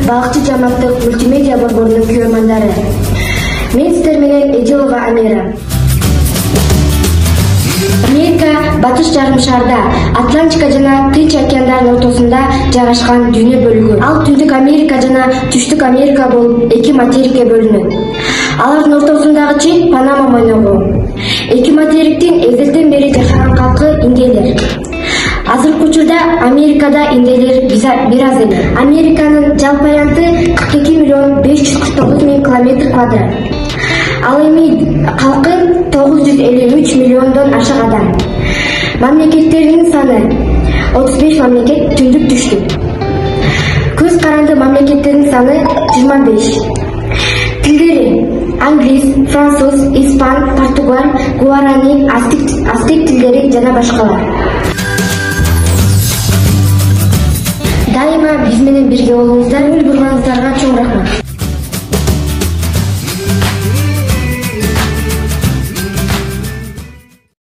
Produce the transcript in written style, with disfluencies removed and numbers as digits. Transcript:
балыкчы жамандык мультимедиа борборунун көрөрмандары. Мен сиздер менен Эдилова Амира. Америка батыш жарым шарда, Атлантика жана Тынч океандарынын ортосунда жайгашкан дүйнө бөлүгү. Ал Түндүк Америка жана Түштүк Америка болуп эки материкке бөлүнөт. Алардын ортосундагы чек Панама мойногу. Эки материктин эзелден бери жашаган калкы индейлер. Азыркы учурда Америкада индейлер бир аз эле. Американын жалпы аянты 42.549.000 км². Ал эми калкы 953 миллиондон ашык адам. Мамлекеттеринин саны 35 мамлекет түндүк түштүк. Көз каранды мамлекеттердин саны 25. Тилдери: англис, француз, испан, португал, гуарани, астек тилдери жана башкалар. Дайыма биз менен бирге болуңуздар, өл бурмаңыздар.